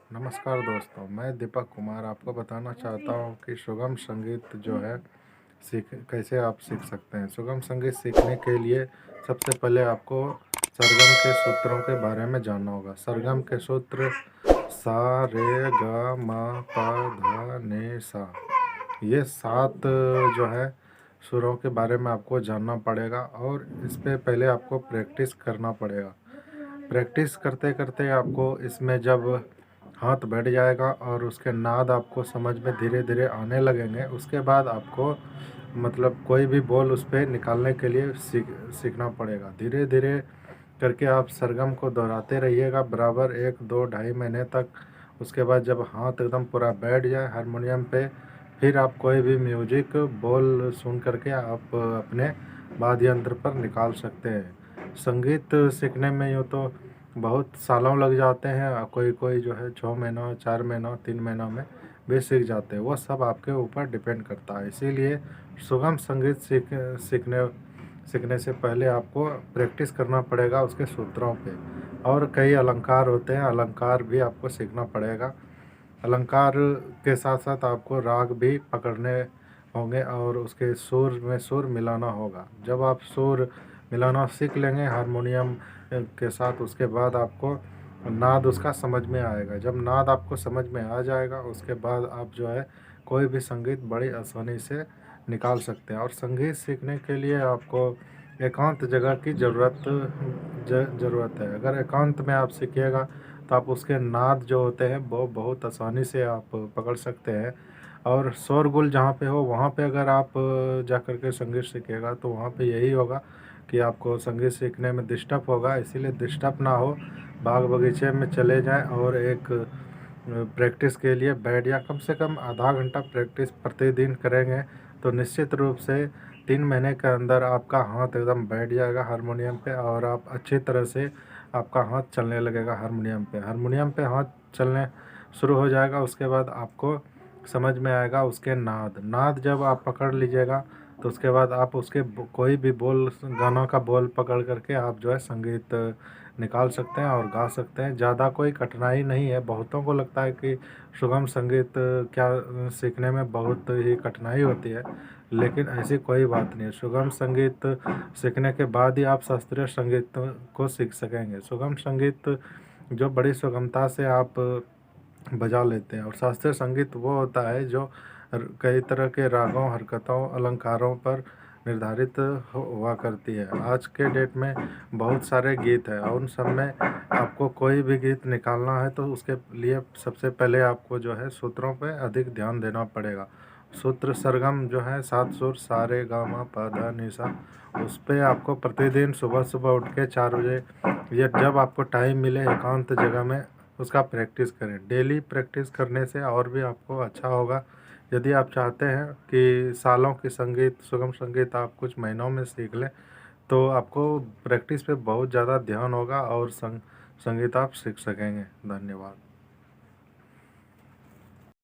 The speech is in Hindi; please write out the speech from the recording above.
नमस्कार दोस्तों, मैं दीपक कुमार आपको बताना चाहता हूँ कि सुगम संगीत जो है कैसे आप सीख सकते हैं। सुगम संगीत सीखने के लिए सबसे पहले आपको सरगम के सूत्रों के बारे में जानना होगा। सरगम के सूत्र सा रे ग म प ध नि सा, ये 7 जो है सुरों के बारे में आपको जानना पड़ेगा और इस पे पहले आपको प्रैक्टिस करना पड़ेगा। प्रैक्टिस करते करते आपको इसमें जब हाथ बैठ जाएगा और उसके नाद आपको समझ में धीरे धीरे आने लगेंगे, उसके बाद आपको मतलब कोई भी बोल उस पर निकालने के लिए सीखना पड़ेगा। धीरे धीरे करके आप सरगम को दोहराते रहिएगा बराबर 1, 2, ढाई महीने तक। उसके बाद जब हाथ एकदम पूरा बैठ जाए हारमोनियम पे, फिर आप कोई भी म्यूजिक बोल सुन करके आप अपने वाद्य यंत्र पर निकाल सकते हैं। संगीत सीखने में यूँ तो बहुत सालों लग जाते हैं, कोई कोई जो है 6 महीनों 4 महीनों 3 महीनों में भी सीख जाते हैं। वो सब आपके ऊपर डिपेंड करता है। इसीलिए सुगम संगीत सीखने से पहले आपको प्रैक्टिस करना पड़ेगा उसके सूत्रों पे। और कई अलंकार होते हैं, अलंकार भी आपको सीखना पड़ेगा। अलंकार के साथ साथ आपको राग भी पकड़ने होंगे और उसके सुर में सुर मिलाना होगा। जब आप सुर मिलाना सीख लेंगे हारमोनियम के साथ, उसके बाद आपको नाद उसका समझ में आएगा। जब नाद आपको समझ में आ जाएगा, उसके बाद आप जो है कोई भी संगीत बड़ी आसानी से निकाल सकते हैं। और संगीत सीखने के लिए आपको एकांत जगह की ज़रूरत है। अगर एकांत में आप सीखिएगा तो आप उसके नाद जो होते हैं वो बहुत आसानी से आप पकड़ सकते हैं। और शोरगुल जहाँ पे हो वहाँ पे अगर आप जा कर के संगीत सीखिएगा तो वहाँ पे यही होगा कि आपको संगीत सीखने में डिस्टर्ब होगा। इसीलिए डिस्टर्ब ना हो, बाग बगीचे में चले जाएं और एक प्रैक्टिस के लिए बैठ जाए। कम से कम आधा घंटा प्रैक्टिस प्रतिदिन करेंगे तो निश्चित रूप से 3 महीने के अंदर आपका हाथ एकदम बैठ जाएगा हारमोनियम पे और आप अच्छी तरह से आपका हाथ चलने लगेगा हारमोनियम पे हाथ चलने शुरू हो जाएगा। उसके बाद आपको समझ में आएगा उसके नाद जब आप पकड़ लीजिएगा तो उसके बाद आप उसके कोई भी बोल, गानों का बोल पकड़ करके आप जो है संगीत निकाल सकते हैं और गा सकते हैं। ज़्यादा कोई कठिनाई नहीं है। बहुतों को लगता है कि सुगम संगीत क्या सीखने में बहुत ही कठिनाई होती है, लेकिन ऐसी कोई बात नहीं है। सुगम संगीत सीखने के बाद ही आप शास्त्रीय संगीत को सीख सकेंगे। सुगम संगीत जो बड़ी सुगमता से आप बजा लेते हैं, और शास्त्रीय संगीत वो होता है जो कई तरह के रागों, हरकतों, अलंकारों पर निर्धारित हुआ करती है। आज के डेट में बहुत सारे गीत हैं और उन सब में आपको कोई भी गीत निकालना है तो उसके लिए सबसे पहले आपको जो है सूत्रों पे अधिक ध्यान देना पड़ेगा। सूत्र सरगम जो है 7 सुर सा रे गा मा पा धा नि सा, उस पर आपको प्रतिदिन सुबह सुबह उठ के 4 बजे या जब आपको टाइम मिले एकांत जगह में उसका प्रैक्टिस करें। डेली प्रैक्टिस करने से और भी आपको अच्छा होगा। यदि आप चाहते हैं कि सालों की सुगम संगीत आप कुछ महीनों में सीख लें तो आपको प्रैक्टिस पे बहुत ज़्यादा ध्यान होगा और संगीत आप सीख सकेंगे। धन्यवाद।